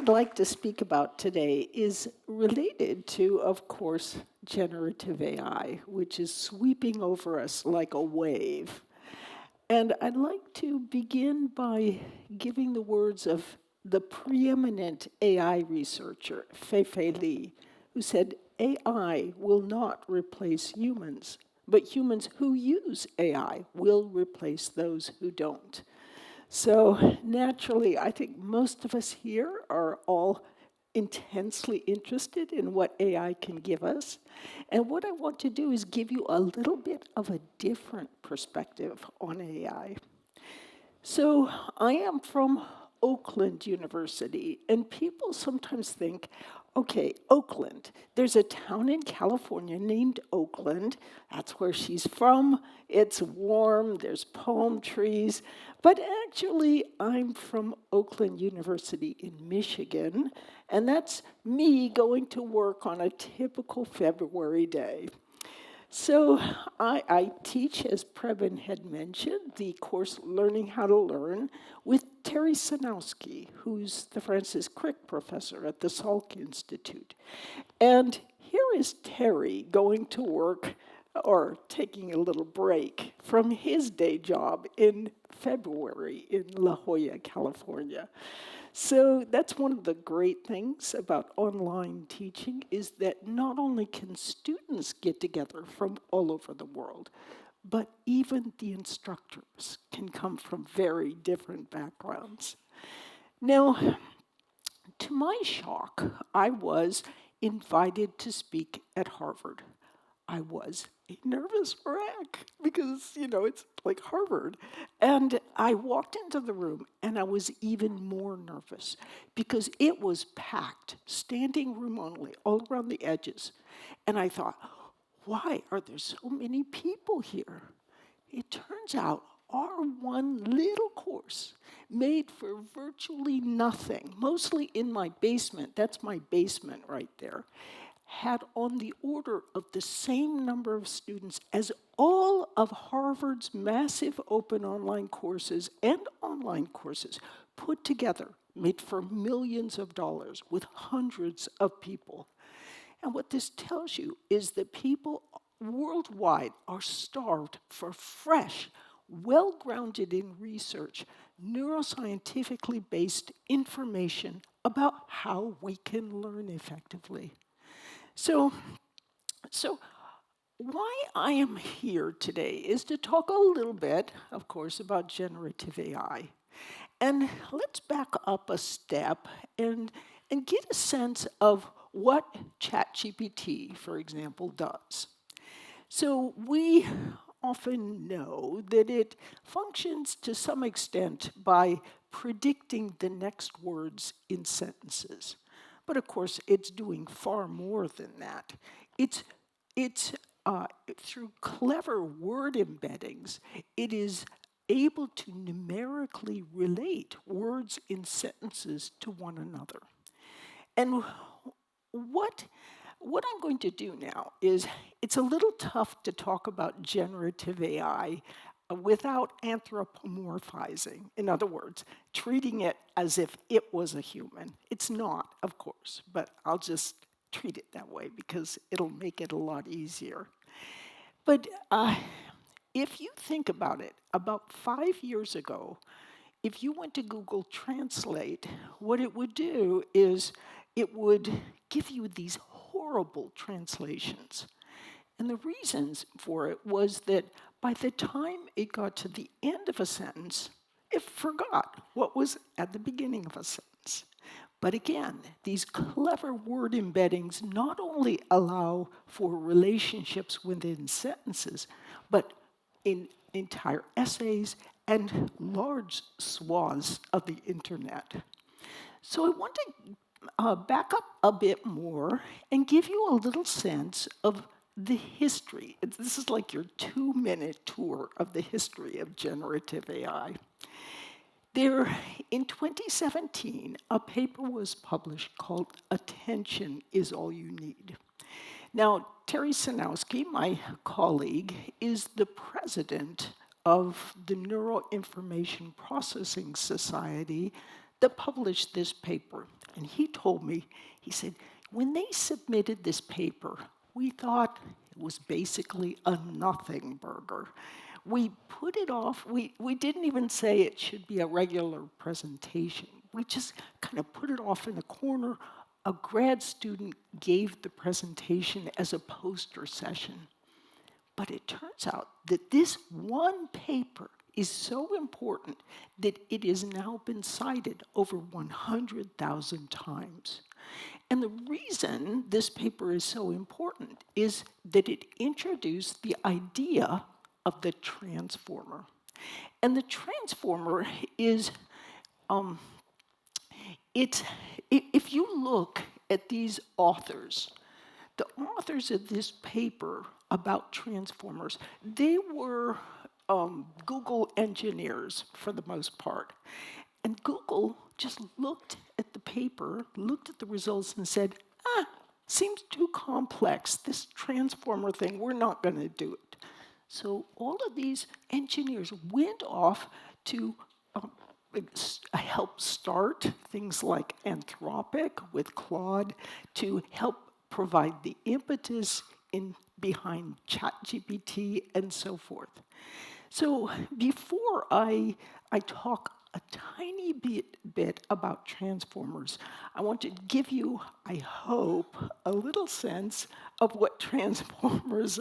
I'd like to speak about today is related to, of course, generative AI, which is sweeping over us like a wave. And I'd like to begin by giving the words of the preeminent AI researcher, Fei Li, who said, AI will not replace humans, but humans who use AI will replace those who don't. So naturally, I think most of us here are all intensely interested in what AI can give us. And what I want to do is give you a little bit of a different perspective on AI. So I am from Oakland University, and people sometimes think, okay, Oakland, there's a town in California named Oakland. That's where she's from. It's warm, there's palm trees. But actually, I'm from Oakland University in Michigan, and that's me going to work on a typical February day. So I teach, as Preben had mentioned, the course Learning How to Learn with Terry Sanowski, who's the Francis Crick professor at the Salk Institute. And here is Terry going to work, or taking a little break from his day job in February in La Jolla, California. So that's one of the great things about online teaching, is that not only can students get together from all over the world, but even the instructors can come from very different backgrounds. Now, to my shock, I was invited to speak at Harvard. I was a nervous wreck because, it's like Harvard. And I walked into the room and I was even more nervous because it was packed, standing room only, all around the edges. And I thought, why are there so many people here? It turns out our one little course, made for virtually nothing, mostly in my basement, that's my basement right there, had on the order of the same number of students as all of Harvard's massive open online courses and online courses put together, made for millions of dollars with hundreds of people. And what this tells you is that people worldwide are starved for fresh, well-grounded in research, neuroscientifically based information about how we can learn effectively. So why I am here today is to talk a little bit, of course, about generative AI. And let's back up a step and get a sense of what ChatGPT, for example, does. So we often know that it functions to some extent by predicting the next words in sentences. But of course, it's doing far more than that. It's through clever word embeddings, it is able to numerically relate words in sentences to one another. And what I'm going to do now is, it's a little tough to talk about generative AI without anthropomorphizing. In other words, treating it as if it was a human. It's not, of course, but I'll just treat it that way because it'll make it a lot easier. But if you think about it, about 5 years ago, if you went to Google Translate, what it would do is it would give you these horrible translations. And the reasons for it was that by the time it got to the end of a sentence, it forgot what was at the beginning of a sentence. But again, these clever word embeddings not only allow for relationships within sentences, but in entire essays and large swaths of the internet. So I want to back up a bit more and give you a little sense of the history. This is like your 2-minute tour of the history of generative AI. In 2017, a paper was published called Attention is All You Need. Now, Terry Sanowski, my colleague, is the president of the Neuroinformation Processing Society that published this paper. And he told me, he said, when they submitted this paper, we thought it was basically a nothing burger. We put it off. We didn't even say it should be a regular presentation. We just kind of put it off in the corner. A grad student gave the presentation as a poster session. But it turns out that this one paper is so important that it has now been cited over 100,000 times. And the reason this paper is so important is that it introduced the idea of the transformer. And the transformer is, if you look at these authors, the authors of this paper about transformers, they were Google engineers for the most part. And Google just looked at the paper, looked at the results and said, seems too complex. This transformer thing, we're not going to do it. So all of these engineers went off to help start things like Anthropic with Claude to help provide the impetus behind ChatGPT and so forth. So before I talk a tiny bit about transformers, I want to give you, I hope, a little sense of what transformers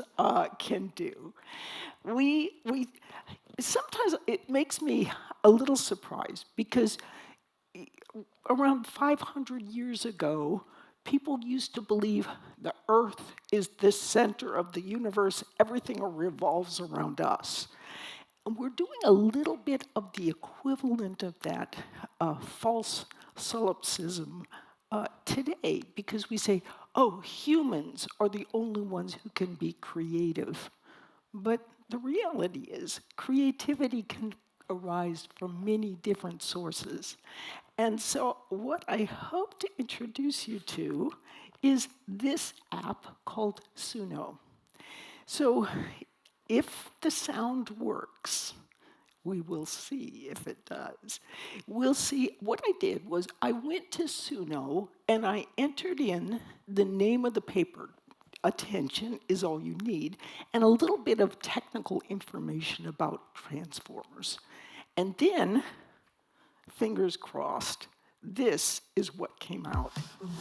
can do. Sometimes it makes me a little surprised because around 500 years ago, people used to believe the Earth is the center of the universe, everything revolves around us. And we're doing a little bit of the equivalent of that false solipsism today, because we say, oh, humans are the only ones who can be creative. But the reality is, creativity can arise from many different sources. And so what I hope to introduce you to is this app called Suno. So if the sound works, we will see if it does. We'll see. What I did was I went to Suno and I entered in the name of the paper. Attention is all you need, and a little bit of technical information about transformers. And then, fingers crossed, this is what came out.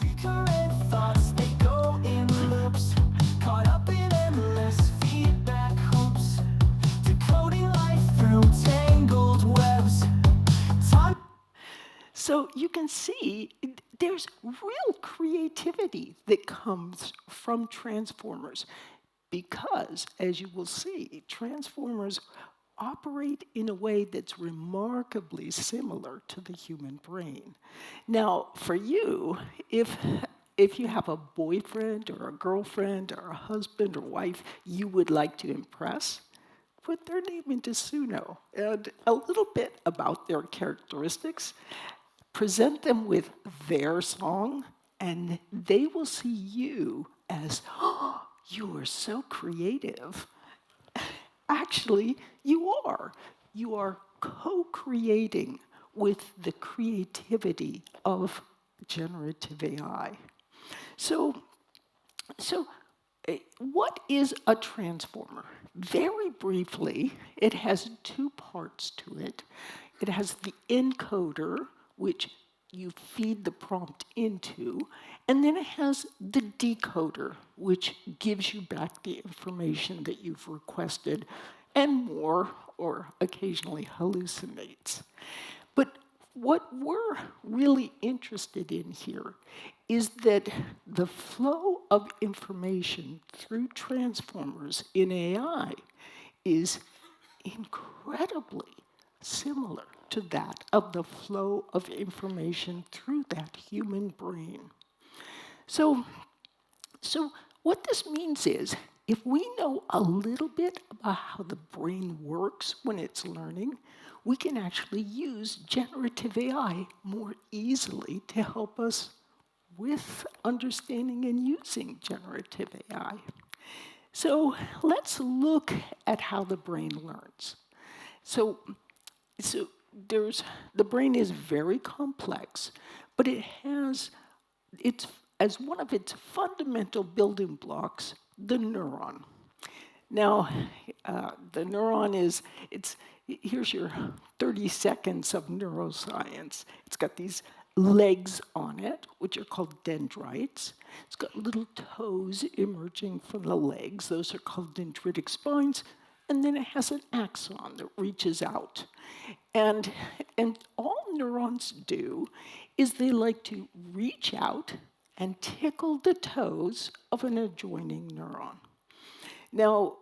Recurrent thoughts, they go in loops, caught up in endless feedback hoops, decoding life through tangled webs. So you can see there's real creativity that comes from transformers because, as you will see, transformers operate in a way that's remarkably similar to the human brain. Now, for you, if you have a boyfriend or a girlfriend or a husband or wife you would like to impress, put their name into Suno and a little bit about their characteristics, present them with their song, and they will see you as, oh, you are so creative. Actually, you are. You are co-creating with the creativity of generative AI. So what is a transformer? Very briefly, it has two parts to it. It has the encoder, which you feed the prompt into, and then it has the decoder, which gives you back the information that you've requested, and more, or occasionally hallucinates. But what we're really interested in here is that the flow of information through transformers in AI is incredibly similar to that of the flow of information through that human brain. So what this means is, if we know a little bit about how the brain works when it's learning, we can actually use generative AI more easily to help us with understanding and using generative AI. So let's look at how the brain learns. So the brain is very complex, but it has its, as one of its fundamental building blocks, the neuron. Now, the neuron is, here's your 30 seconds of neuroscience. It's got these legs on it, which are called dendrites. It's got little toes emerging from the legs. Those are called dendritic spines. And then it has an axon that reaches out. And all neurons do is they like to reach out and tickle the toes of an adjoining neuron. Now,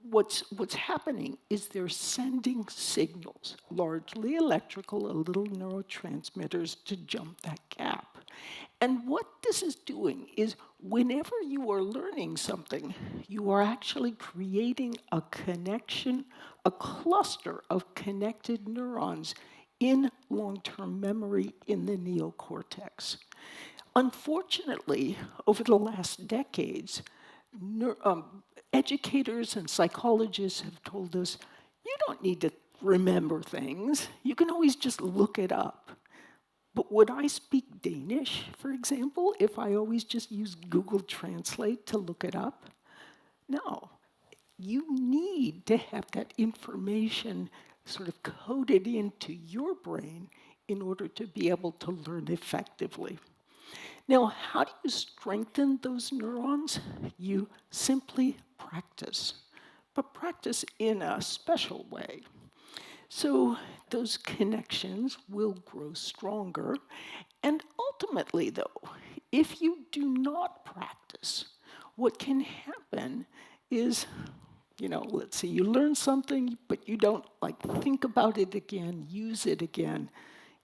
what's happening is they're sending signals, largely electrical, a little neurotransmitters, to jump that gap. And what this is doing is whenever you are learning something, you are actually creating a connection, a cluster of connected neurons in long-term memory in the neocortex. Unfortunately, over the last decades, educators and psychologists have told us, you don't need to remember things. You can always just look it up. But would I speak Danish, for example, if I always just use Google Translate to look it up? No. You need to have that information sort of coded into your brain in order to be able to learn effectively. Now, how do you strengthen those neurons? You simply practice, but practice in a special way. So those connections will grow stronger. And ultimately, though, if you do not practice, what can happen is, let's say you learn something, but you don't think about it again, use it again.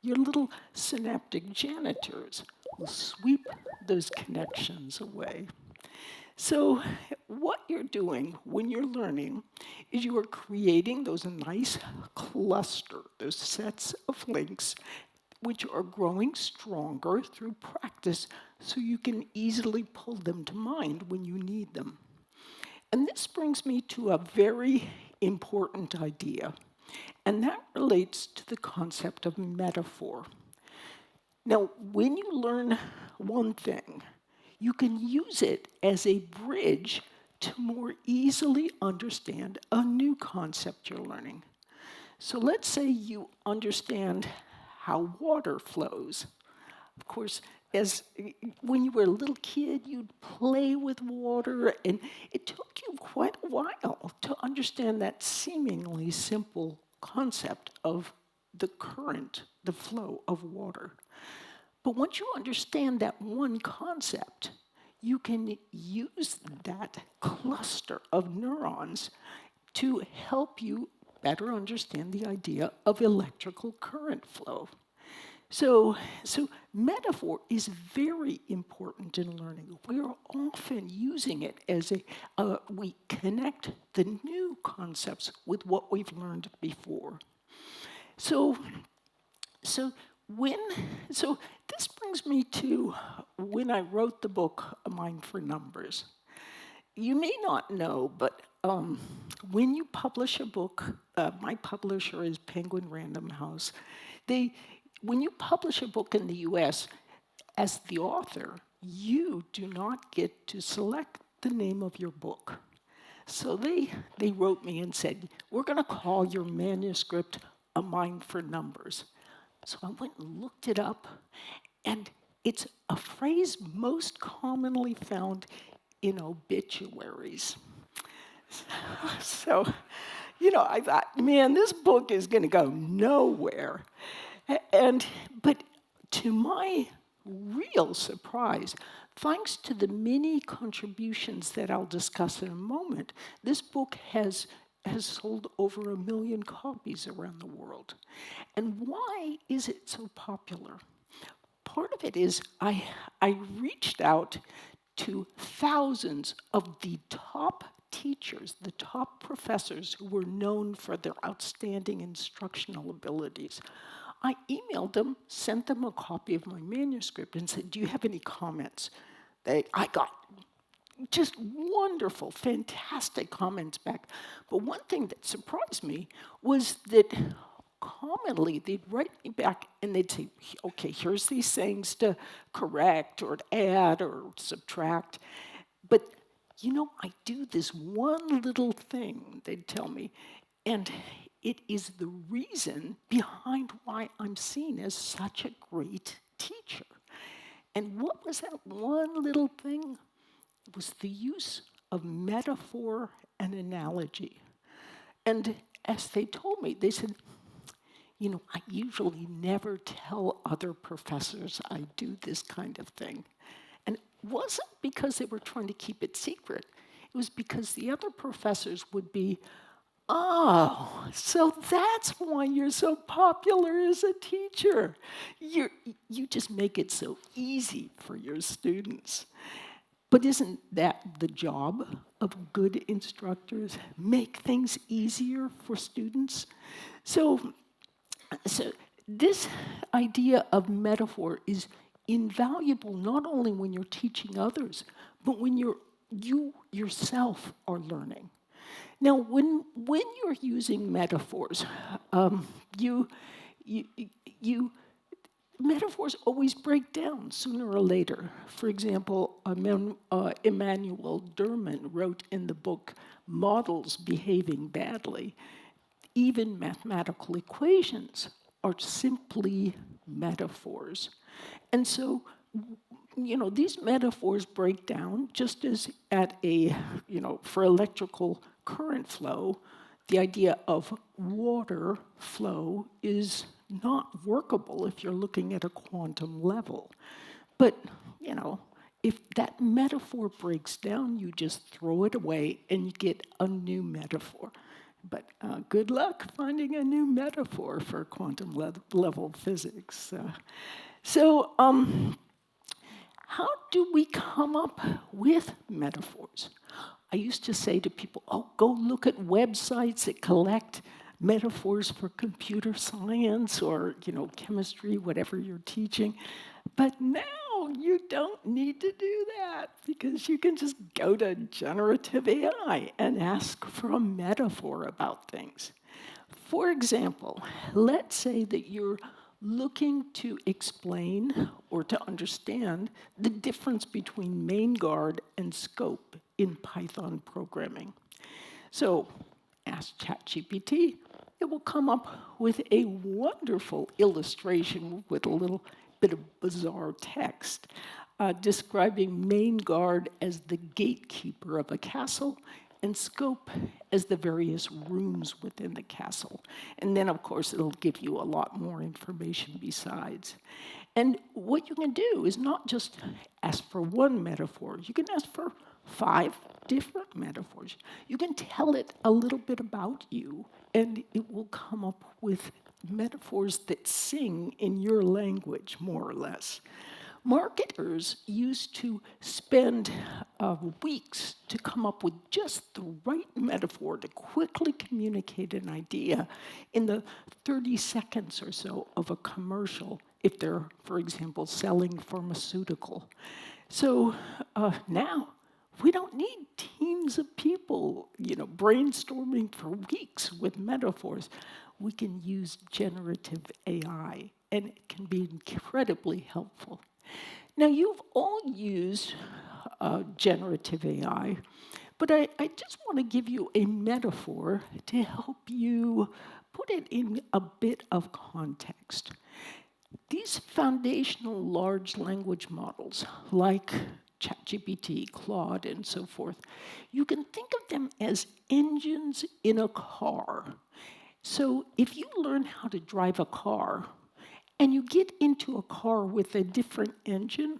Your little synaptic janitors will sweep those connections away. So what you're doing when you're learning is you are creating those nice cluster, those sets of links, which are growing stronger through practice so you can easily pull them to mind when you need them. And this brings me to a very important idea, and that relates to the concept of metaphor. Now, when you learn one thing, you can use it as a bridge to more easily understand a new concept you're learning. So let's say you understand how water flows. Of course, when you were a little kid, you'd play with water, and it took you quite a while to understand that seemingly simple concept of the current, the flow of water. But once you understand that one concept, you can use that cluster of neurons to help you better understand the idea of electrical current flow. So metaphor is very important in learning. We're often using it as we connect the new concepts with what we've learned before. So this brings me to when I wrote the book, A Mind for Numbers. You may not know, but when you publish a book, my publisher is Penguin Random House. When you publish a book in the US, as the author, you do not get to select the name of your book. So they wrote me and said, we're going to call your manuscript A Mind for Numbers. So I went and looked it up, and it's a phrase most commonly found in obituaries. So, I thought, man, this book is going to go nowhere. But to my real surprise, thanks to the many contributions that I'll discuss in a moment, this book has sold over 1 million copies around the world. And why is it so popular? Part of it is I reached out to thousands of the top teachers, the top professors who were known for their outstanding instructional abilities. I emailed them, sent them a copy of my manuscript, and said, do you have any comments? I got just wonderful, fantastic comments back. But one thing that surprised me was that commonly they'd write me back and they'd say, okay, here's these things to correct or to add or subtract. But, I do this one little thing, they'd tell me, and it is the reason behind why I'm seen as such a great teacher. And what was that one little thing? It was the use of metaphor and analogy. And as they told me, they said, I usually never tell other professors I do this kind of thing. And it wasn't because they were trying to keep it secret. It was because the other professors would be, oh, so that's why you're so popular as a teacher. You just make it so easy for your students. But isn't that the job of good instructors? Make things easier for students? So this idea of metaphor is invaluable not only when you're teaching others, but when you yourself are learning. Now, when you're using metaphors, metaphors always break down sooner or later. For example, Emmanuel Derman wrote in the book Models Behaving Badly, even mathematical equations are simply metaphors. And so, these metaphors break down just as at for electrical current flow, the idea of water flow is not workable if you're looking at a quantum level. But, if that metaphor breaks down, you just throw it away and you get a new metaphor. But good luck finding a new metaphor for quantum level physics. How do we come up with metaphors? I used to say to people, go look at websites that collect metaphors for computer science or, chemistry, whatever you're teaching. But now you don't need to do that because you can just go to generative AI and ask for a metaphor about things. For example, let's say that you're looking to explain or to understand the difference between main guard and scope in Python programming. So ask ChatGPT. It will come up with a wonderful illustration with a little bit of bizarre text describing main guard as the gatekeeper of a castle and scope as the various rooms within the castle. And then, of course, it'll give you a lot more information besides. And what you can do is not just ask for one metaphor. You can ask for 5 different metaphors. You can tell it a little bit about you, and it will come up with metaphors that sing in your language, more or less. Marketers used to spend weeks to come up with just the right metaphor to quickly communicate an idea in the 30 seconds or so of a commercial, if they're, for example, selling pharmaceutical. So now, we don't need teams of people, brainstorming for weeks with metaphors. We can use generative AI, and it can be incredibly helpful. Now, you've all used generative AI, but I just want to give you a metaphor to help you put it in a bit of context. These foundational large language models, like ChatGPT, Claude, and so forth, you can think of them as engines in a car. So if you learn how to drive a car, and you get into a car with a different engine,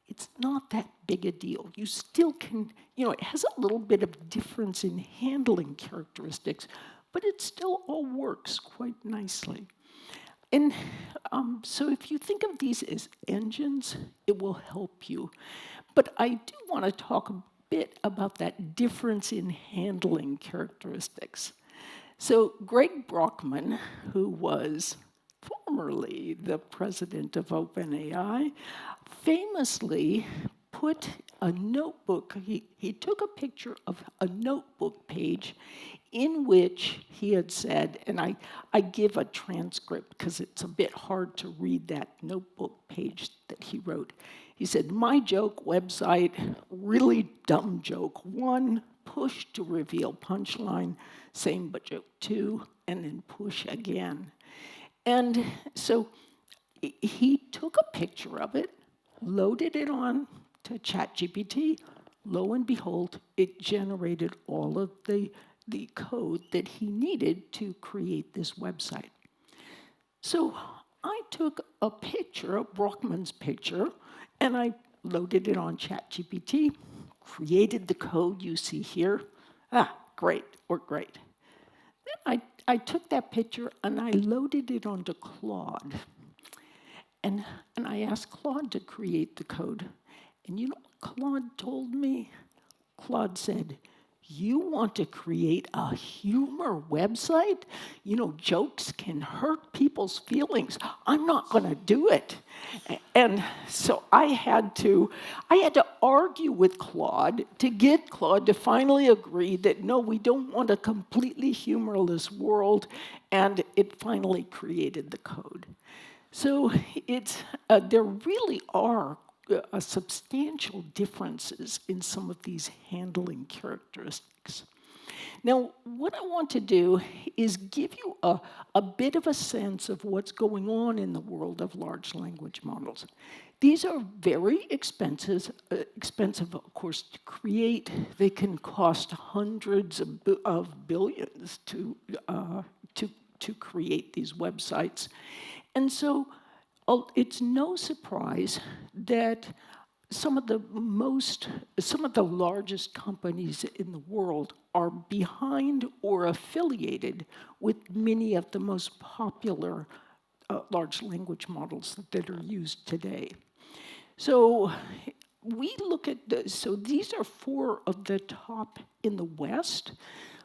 it's not that big a deal. You still can, it has a little bit of difference in handling characteristics, but it still all works quite nicely. And so if you think of these as engines, it will help you. But I do want to talk a bit about that difference in handling characteristics. So Greg Brockman, who was formerly the president of OpenAI, famously put a notebook, he took a picture of a notebook page in which he had said, and I give a transcript because it's a bit hard to read that notebook page that he wrote. He said, "My joke website, really dumb joke 1, push to reveal punchline, same but joke 2, and then push again." And so he took a picture of it, loaded it on to ChatGPT. Lo and behold, it generated all of the code that he needed to create this website. So I took a picture, Brockman's picture, and I loaded it on ChatGPT, created the code you see here. Great, worked great. Then I took that picture and I loaded it onto Claude. And I asked Claude to create the code. And you know what Claude told me? Claude said, "You want to create a humor website? You know, jokes can hurt people's feelings. I'm not going to do it." And so I had to argue with Claude to get Claude to finally agree that, no, we don't want a completely humorless world, and it finally created the code. So there really are substantial differences in some of these handling characteristics. Now, what I want to do is give you a bit of a sense of what's going on in the world of large language models. These are very expensive, of course, to create. They can cost hundreds of billions to create these websites. And so it's no surprise that some of the largest companies in the world are behind or affiliated with many of the most popular large language models that are used today. So we look at so these are 4 of the top in the West,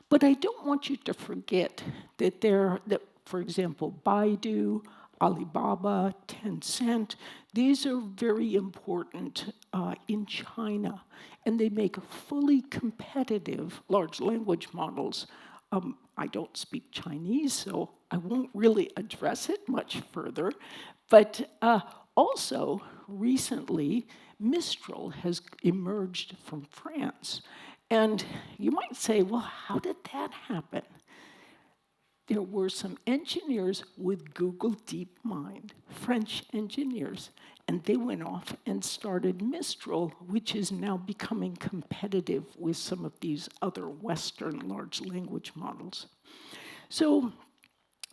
but I don't want you to forget that for example, Baidu, Alibaba, Tencent, these are very important in China, and they make fully competitive large language models. I don't speak Chinese, so I won't really address it much further, but also recently, Mistral has emerged from France. And you might say, well, how did that happen? There were some engineers with Google DeepMind, French engineers, and they went off and started Mistral, which is now becoming competitive with some of these other Western large language models. So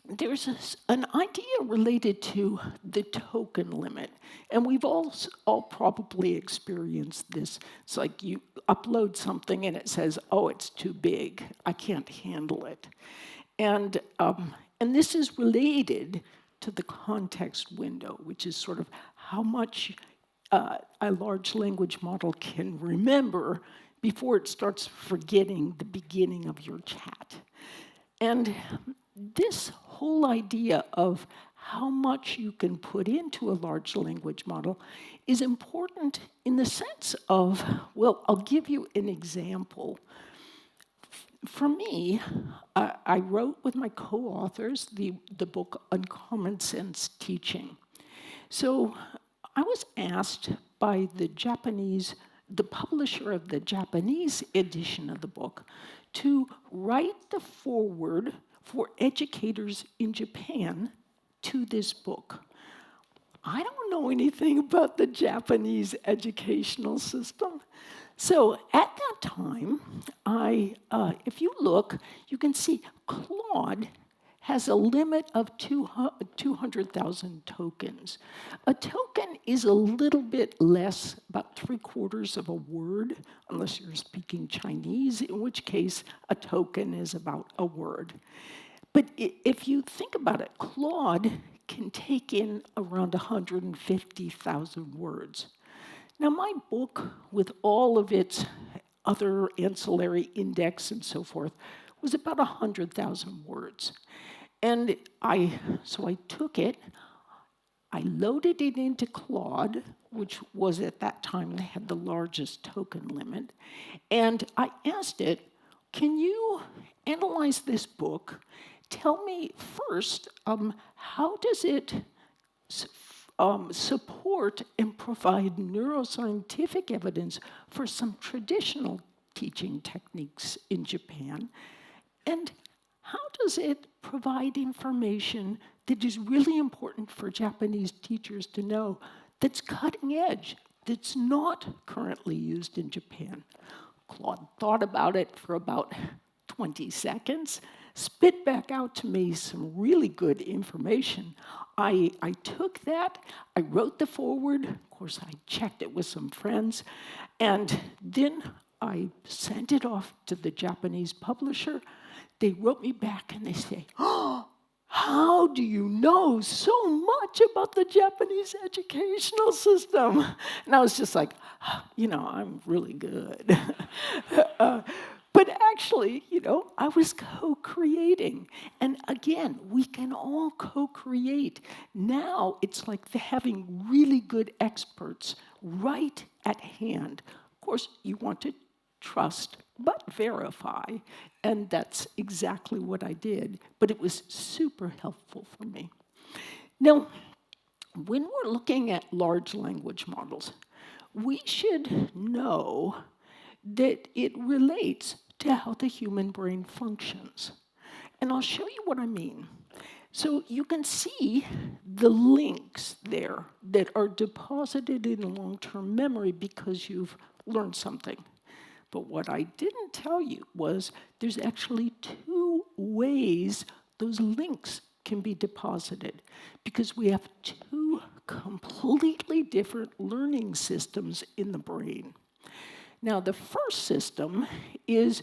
there's an idea related to the token limit, and we've all probably experienced this. It's like you upload something and it says, "Oh, it's too big. I can't handle it." And this is related to the context window, which is sort of how much a large language model can remember before it starts forgetting the beginning of your chat. And this whole idea of how much you can put into a large language model is important in the sense of, well, I'll give you an example. For me, I wrote with my co-authors the book Uncommon Sense Teaching. So I was asked by the publisher of the Japanese edition of the book, to write the foreword for educators in Japan to this book. I don't know anything about the Japanese educational system. So at that time, if you look, you can see Claude has a limit of 200,000 tokens. A token is a little bit less, about 3/4 of a word, unless you're speaking Chinese, in which case a token is about a word. But if you think about it, Claude can take in around 150,000 words. Now, my book, with all of its other ancillary index and so forth, was about 100,000 words. And so I took it, I loaded it into Claude which was at that time, they had the largest token limit. And I asked it, can you analyze this book? Tell me first, how does it support and provide neuroscientific evidence for some traditional teaching techniques in Japan? And how does it provide information that is really important for Japanese teachers to know, that's cutting edge, that's not currently used in Japan? Claude thought about it for about 20 seconds, spit back out to me some really good information. I took that, I wrote the foreword, of course I checked it with some friends, and then I sent it off to the Japanese publisher. They wrote me back and they say, oh, how do you know so much about the Japanese educational system? And I was just like, I'm really good. But actually, I was co-creating. And again, we can all co-create. Now it's like having really good experts right at hand. Of course, you want to trust but verify, and that's exactly what I did. But it was super helpful for me. Now, when we're looking at large language models, we should know that it relates to how the human brain functions. And I'll show you what I mean. So you can see the links there that are deposited in long-term memory because you've learned something. But what I didn't tell you was there's actually two ways those links can be deposited, because we have two completely different learning systems in the brain. Now, the first system is,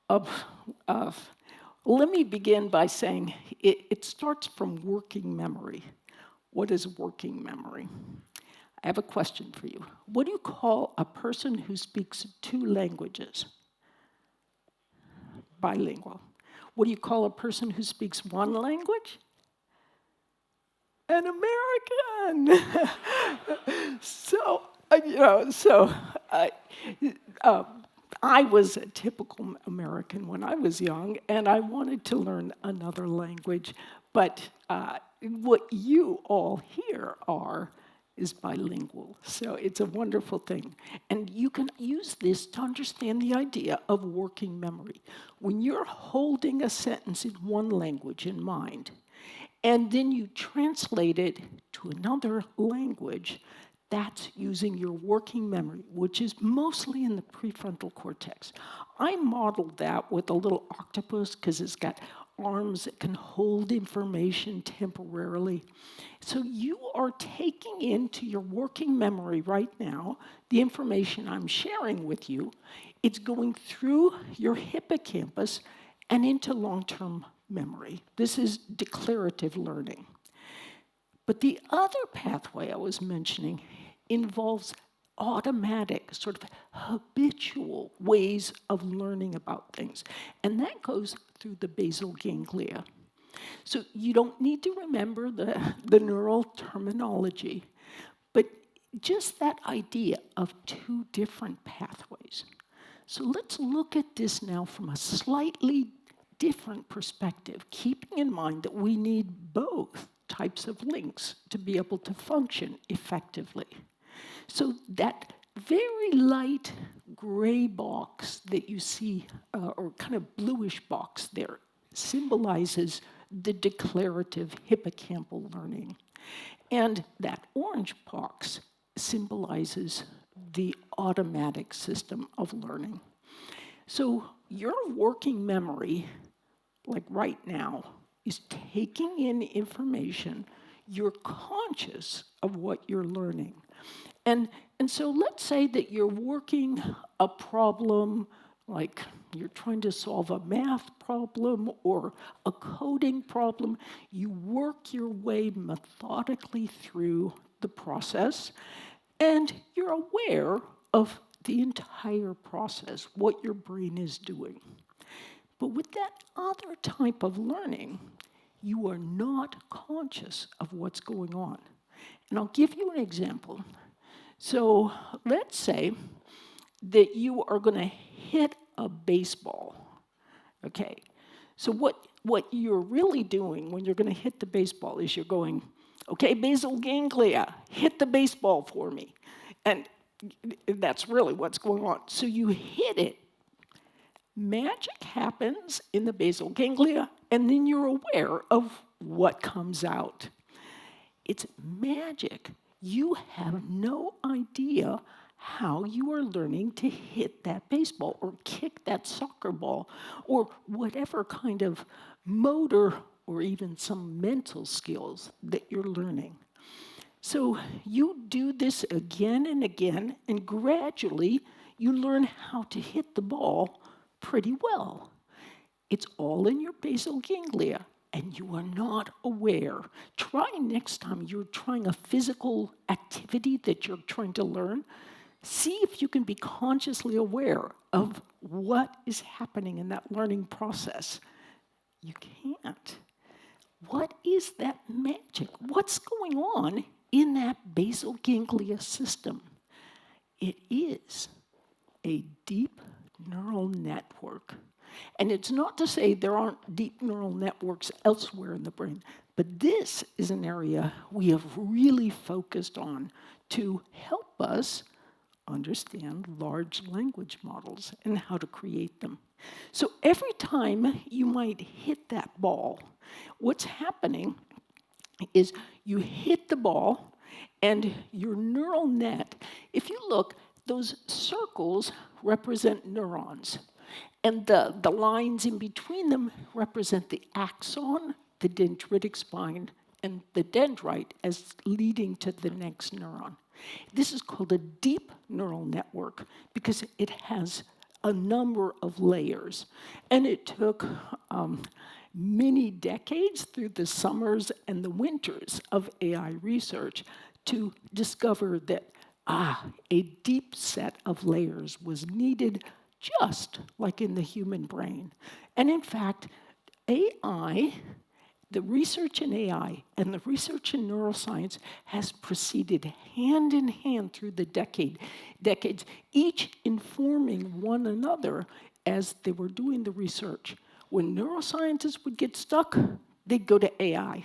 let me begin by saying it starts from working memory. What is working memory? I have a question for you. What do you call a person who speaks two languages? Bilingual. What do you call a person who speaks one language? An American. I was a typical American when I was young, and I wanted to learn another language. But what you all here is bilingual. So it's a wonderful thing. And you can use this to understand the idea of working memory. When you're holding a sentence in one language in mind, and then you translate it to another language, that's using your working memory, which is mostly in the prefrontal cortex. I modeled that with a little octopus because it's got arms that can hold information temporarily. So you are taking into your working memory right now the information I'm sharing with you. It's going through your hippocampus and into long-term memory. This is declarative learning. But the other pathway I was mentioning involves automatic, sort of habitual ways of learning about things. And that goes through the basal ganglia. So you don't need to remember the neural terminology, but just that idea of two different pathways. So let's look at this now from a slightly different perspective, keeping in mind that we need both types of links to be able to function effectively. So that very light gray box that you see, or kind of bluish box there, symbolizes the declarative hippocampal learning. And that orange box symbolizes the automatic system of learning. So your working memory, like right now, is taking in information. You're conscious of what you're learning. And so let's say that you're working a problem, like you're trying to solve a math problem or a coding problem. You work your way methodically through the process, and you're aware of the entire process, what your brain is doing. But with that other type of learning, you are not conscious of what's going on. And I'll give you an example. So let's say that you are going to hit a baseball. Okay, so what you're really doing when you're going to hit the baseball is you're going, okay, basal ganglia, hit the baseball for me. And that's really what's going on. So you hit it. Magic happens in the basal ganglia, and then you're aware of what comes out. It's magic. You have no idea how you are learning to hit that baseball or kick that soccer ball or whatever kind of motor or even some mental skills that you're learning. So you do this again and again, and gradually you learn how to hit the ball pretty well. It's all in your basal ganglia, and you are not aware. Try next time you're trying a physical activity that you're trying to learn. See if you can be consciously aware of what is happening in that learning process. You can't. What is that magic? What's going on in that basal ganglia system? It is a deep neural network. And it's not to say there aren't deep neural networks elsewhere in the brain, but this is an area we have really focused on to help us understand large language models and how to create them. So every time you might hit that ball, what's happening is you hit the ball and your neural net, if you look, those circles represent neurons. And the lines in between them represent the axon, the dendritic spine, and the dendrite as leading to the next neuron. This is called a deep neural network because it has a number of layers. And it took many decades through the summers and the winters of AI research to discover that a deep set of layers was needed, just like in the human brain. And in fact, AI, the research in AI and the research in neuroscience has proceeded hand in hand through the decades, each informing one another as they were doing the research. When neuroscientists would get stuck, they'd go to AI.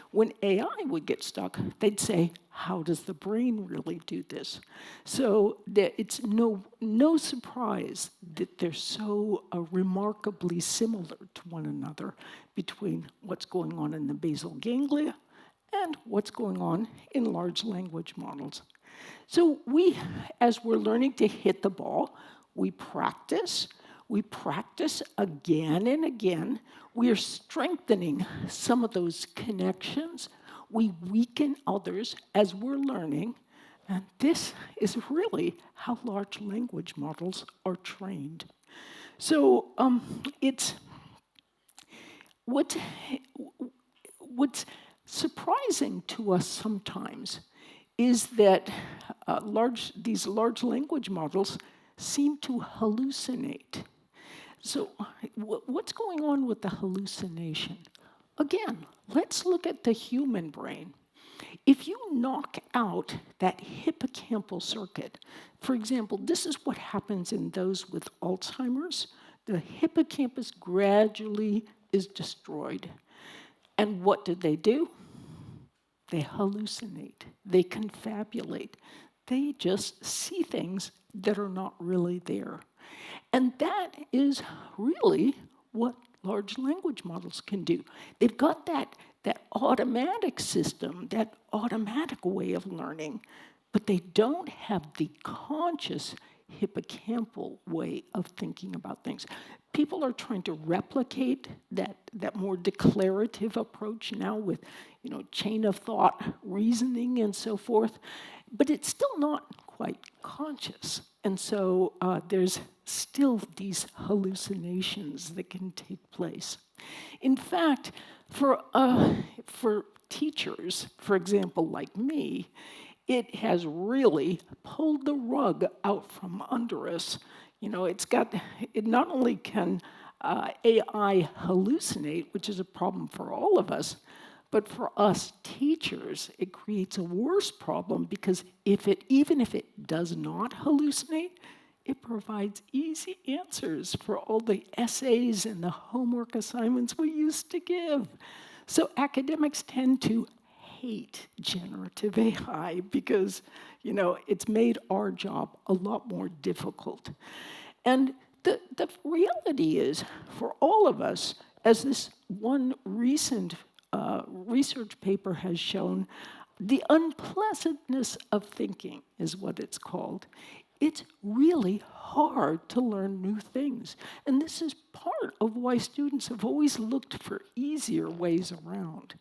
When AI would get stuck, they'd say, how does the brain really do this? So it's no surprise that they're so remarkably similar to one another between what's going on in the basal ganglia and what's going on in large language models. So as we're learning to hit the ball, we practice again and again. We are strengthening some of those connections. We weaken others as we're learning. And this is really how large language models are trained. So it's what's surprising to us sometimes is that these large language models seem to hallucinate. So what's going on with the hallucination? Again, let's look at the human brain. If you knock out that hippocampal circuit, for example, this is what happens in those with Alzheimer's. The hippocampus gradually is destroyed. And what do? They hallucinate. They confabulate. They just see things that are not really there. And that is really what large language models can do. They've got that automatic system, that automatic way of learning, but they don't have the conscious hippocampal way of thinking about things. People are trying to replicate that more declarative approach now with chain of thought, reasoning, and so forth, but it's still not quite conscious. And so there's still these hallucinations that can take place. In fact, for teachers, for example, like me, it has really pulled the rug out from under us. It not only can AI hallucinate, which is a problem for all of us, But for us teachers, it creates a worse problem because even if it does not hallucinate, it provides easy answers for all the essays and the homework assignments we used to give. So academics tend to hate generative AI because, it's made our job a lot more difficult. And the reality is, for all of us, as this one recent research paper has shown, the unpleasantness of thinking is what it's called. It's really hard to learn new things. And this is part of why students have always looked for easier ways around.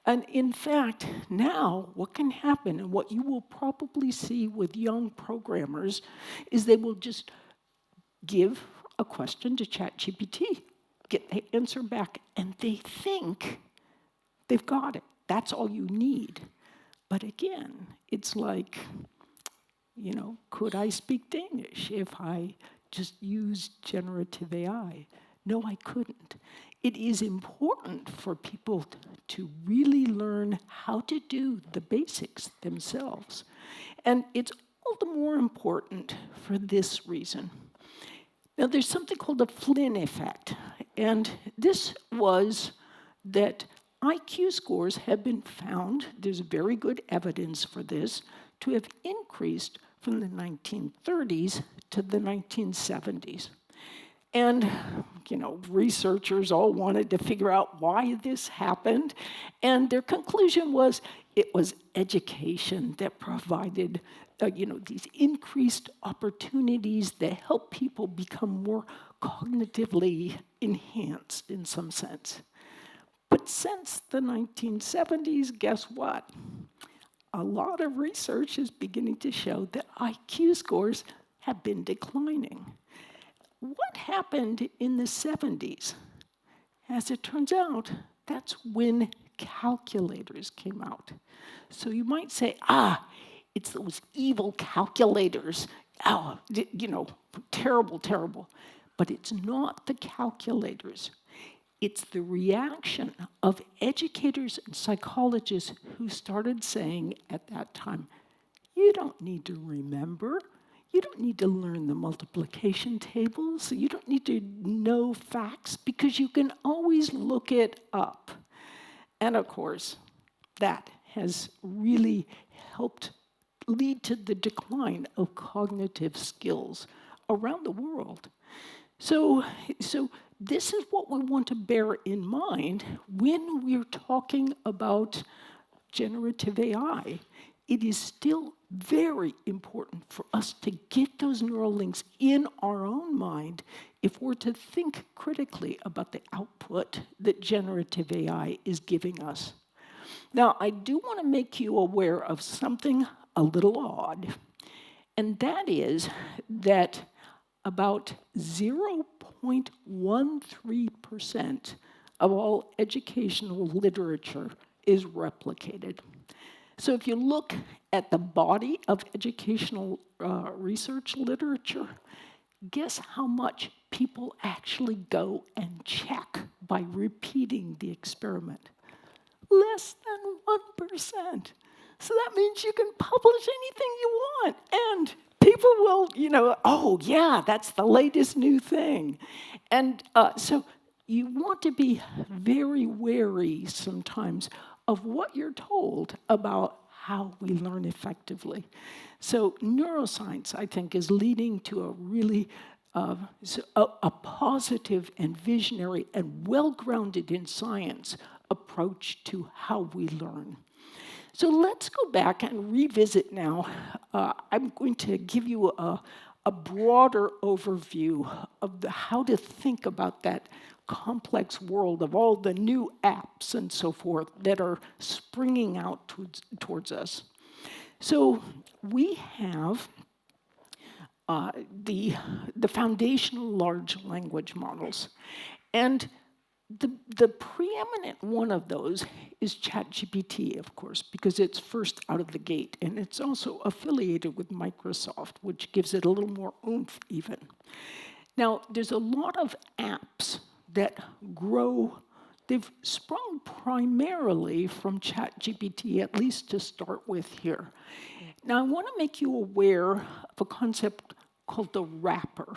And in fact, now what can happen, and what you will probably see with young programmers, is they will just give a question to ChatGPT, get the answer back, and they think they've got it. That's all you need. But again, it's like, could I speak Danish if I just used generative AI? No, I couldn't. It is important for people to really learn how to do the basics themselves. And it's all the more important for this reason. Now, there's something called the Flynn Effect, and this was that IQ scores have been found, there's very good evidence for this, to have increased from the 1930s to the 1970s. And, researchers all wanted to figure out why this happened, and their conclusion was it was education that provided these increased opportunities that help people become more cognitively enhanced in some sense. But since the 1970s, guess what? A lot of research is beginning to show that IQ scores have been declining. What happened in the 70s? As it turns out, that's when calculators came out. So you might say, it's those evil calculators. Oh, terrible, terrible. But it's not the calculators. It's the reaction of educators and psychologists who started saying at that time, you don't need to remember. You don't need to learn the multiplication tables. You don't need to know facts because you can always look it up. And of course, that has really helped lead to the decline of cognitive skills around the world. So this is what we want to bear in mind when we're talking about generative AI. It is still very important for us to get those neural links in our own mind if we're to think critically about the output that generative AI is giving us. Now, I do want to make you aware of something a little odd, and that is that about 0.13% of all educational literature is replicated. So if you look at the body of educational research literature, guess how much people actually go and check by repeating the experiment? Less than 1%. So that means you can publish anything you want, and people will, oh yeah, that's the latest new thing. And so you want to be very wary sometimes of what you're told about how we learn effectively. So neuroscience, I think, is leading to a really a positive and visionary and well-grounded in science approach to how we learn. So let's go back and revisit now. I'm going to give you a broader overview of how to think about that complex world of all the new apps and so forth that are springing out towards us. So we have the foundational large language models. And the preeminent one of those is ChatGPT, of course, because it's first out of the gate, and it's also affiliated with Microsoft, which gives it a little more oomph even. Now, there's a lot of apps that grow they've sprung primarily from ChatGPT, at least to start with here. Now, I want to make you aware of a concept called the wrapper.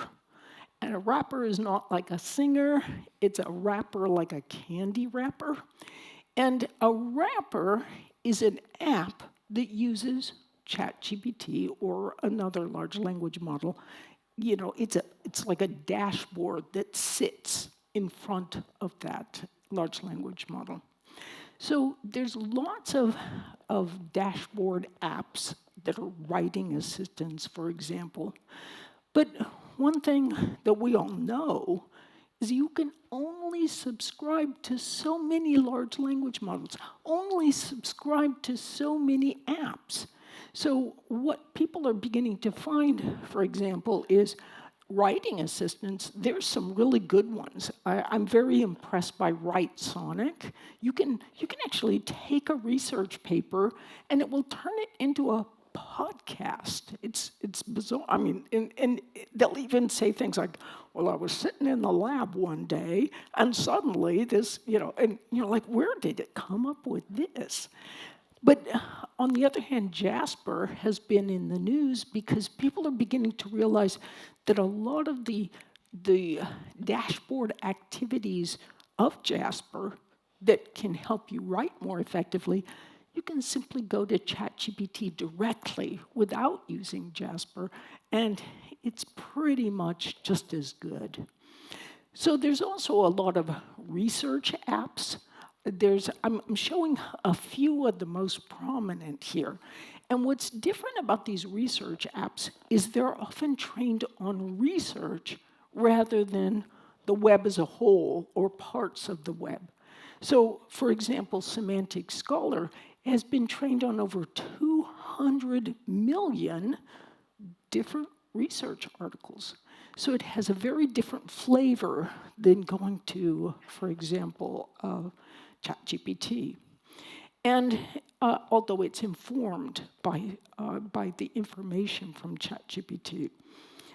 And a wrapper is not like a singer, it's a wrapper like a candy wrapper. And a wrapper is an app that uses ChatGPT or another large language model. You know, it's like a dashboard that sits in front of that large language model. So there's lots of dashboard apps that are writing assistants, for example. But one thing that we all know is you can only subscribe to so many large language models, only subscribe to so many apps. So what people are beginning to find, for example, is writing assistants. There's some really good ones. I'm very impressed by Write Sonic. You can actually take a research paper and it will turn it into a podcast. It's bizarre. I mean, and they'll even say things like, well, I was sitting in the lab one day and suddenly this, you know, and you're like, where did it come up with this? But on the other hand, Jasper has been in the news because people are beginning to realize that a lot of the dashboard activities of Jasper that can help you write more effectively, you can simply go to ChatGPT directly without using Jasper, and it's pretty much just as good. So there's also a lot of research apps. I'm showing a few of the most prominent here. And what's different about these research apps is they're often trained on research rather than the web as a whole or parts of the web. So, for example, Semantic Scholar has been trained on over 200 million different research articles. So it has a very different flavor than going to, for example, ChatGPT. And although it's informed by the information from ChatGPT.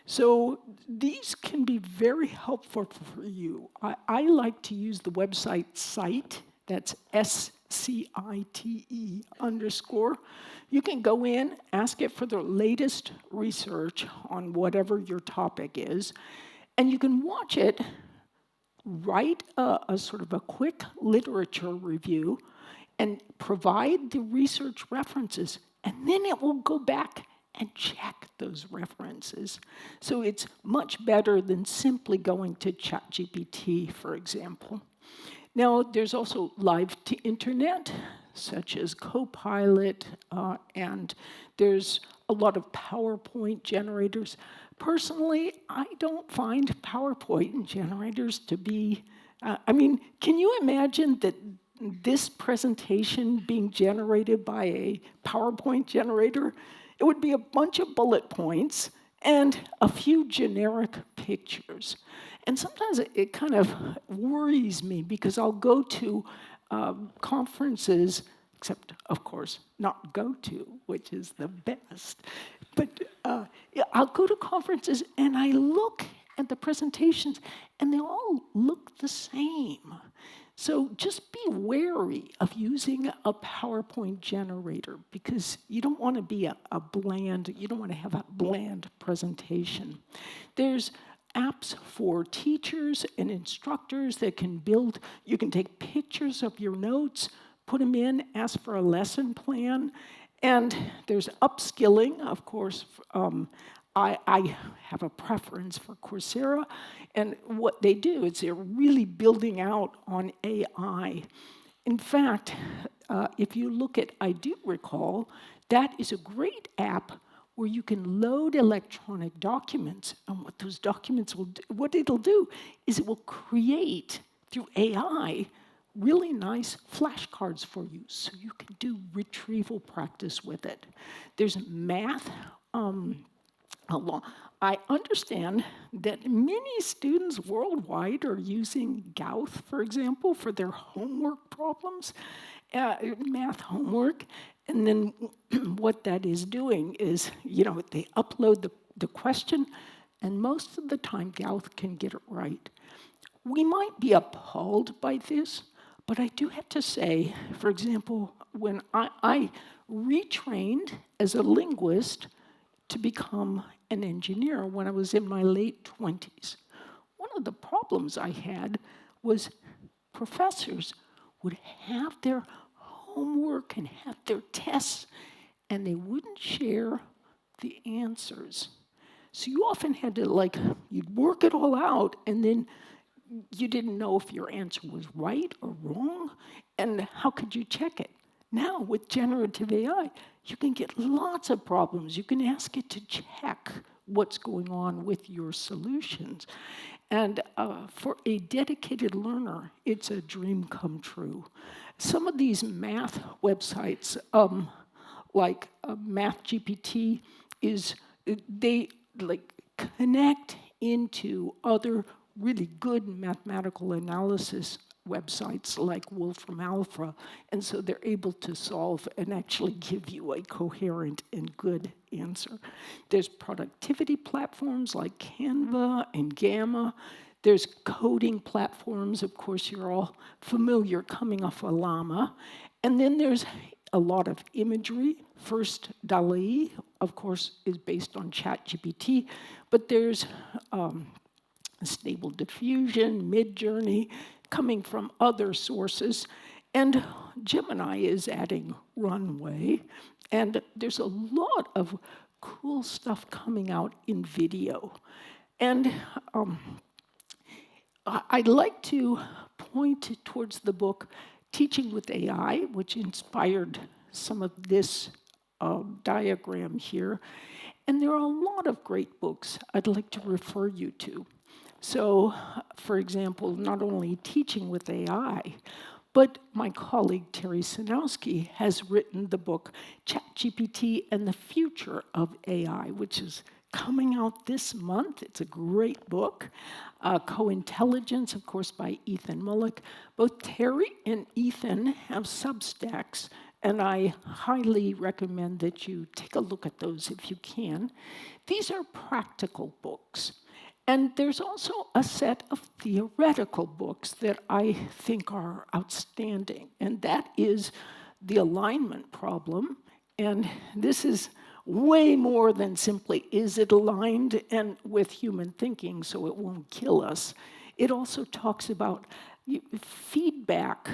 So these can be very helpful for you. I like to use the website Cite, that's SCITE_. You can go in, ask it for the latest research on whatever your topic is, and you can watch it write a sort of a quick literature review and provide the research references, and then it will go back and check those references. So it's much better than simply going to ChatGPT, for example. Now, there's also live to internet, such as Copilot, and there's a lot of PowerPoint generators. Personally, I don't find PowerPoint generators to be, I mean, can you imagine that this presentation being generated by a PowerPoint generator? It would be a bunch of bullet points and a few generic pictures. And sometimes it kind of worries me because I'll go to conferences, except, of course, not GOTO, which is the best. But yeah, I'll go to conferences and I look at the presentations and they all look the same. So just be wary of using a PowerPoint generator because you don't want to be you don't want to have a bland presentation. There's apps for teachers and instructors that can build, you can take pictures of your notes, put them in, ask for a lesson plan, and there's upskilling, of course. I have a preference for Coursera, and what they do is they're really building out on AI. In fact, if you look at I Do Recall, that is a great app where you can load electronic documents, and what those documents will do, what it'll do is it will create, through AI, really nice flashcards for you, so you can do retrieval practice with it. There's math. I understand that many students worldwide are using Gauth, for example, for their homework problems, math homework. And then what that is doing is, they upload the question, and most of the time Gauth can get it right. We might be appalled by this, But I do have to say, for example, when I retrained as a linguist to become an engineer when I was in my late 20s, one of the problems I had was professors would have their homework and have their tests, and they wouldn't share the answers. So you often had to, like, you'd work it all out, and then you didn't know if your answer was right or wrong, and how could you check it? Now, with generative AI, you can get lots of problems. You can ask it to check what's going on with your solutions. And for a dedicated learner, it's a dream come true. Some of these math websites, like MathGPT, they like connect into other really good mathematical analysis websites like Wolfram Alpha, and so they're able to solve and actually give you a coherent and good answer. There's productivity platforms like Canva and Gamma. There's coding platforms, of course, you're all familiar coming off of Llama. And then there's a lot of imagery. First, DALL-E, of course, is based on ChatGPT, but there's Stable Diffusion, Midjourney, coming from other sources. And Gemini is adding Runway. And there's a lot of cool stuff coming out in video. And I'd like to point towards the book Teaching with AI, which inspired some of this diagram here. And there are a lot of great books I'd like to refer you to. So, for example, not only Teaching with AI, but my colleague Terry Sinowski has written the book ChatGPT and the Future of AI, which is coming out this month. It's a great book. Co-Intelligence, of course, by Ethan Mullick. Both Terry and Ethan have Substacks, and I highly recommend that you take a look at those if you can. These are practical books. And there's also a set of theoretical books that I think are outstanding, and that is The Alignment Problem. And this is way more than simply, is it aligned and with human thinking so it won't kill us? It also talks about feedback,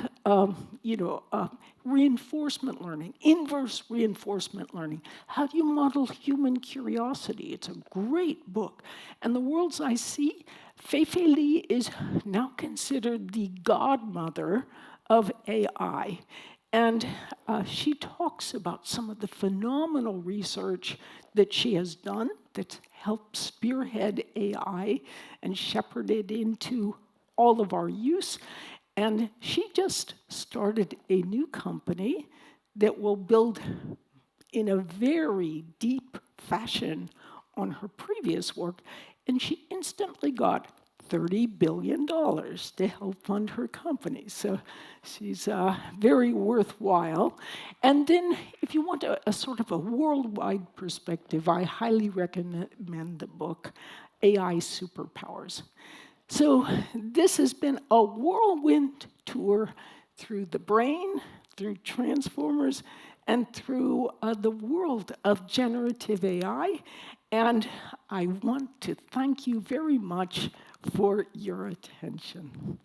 reinforcement learning, inverse reinforcement learning. How do you model human curiosity? It's a great book. And The Worlds I See, Fei-Fei Li is now considered the godmother of AI. And she talks about some of the phenomenal research that she has done that's helped spearhead AI and shepherd it into all of our use. And she just started a new company that will build in a very deep fashion on her previous work. And she instantly got $30 billion to help fund her company. So she's very worthwhile. And then if you want a sort of a worldwide perspective, I highly recommend the book AI Superpowers. So this has been a whirlwind tour through the brain, through transformers, and through the world of generative AI. And I want to thank you very much for your attention.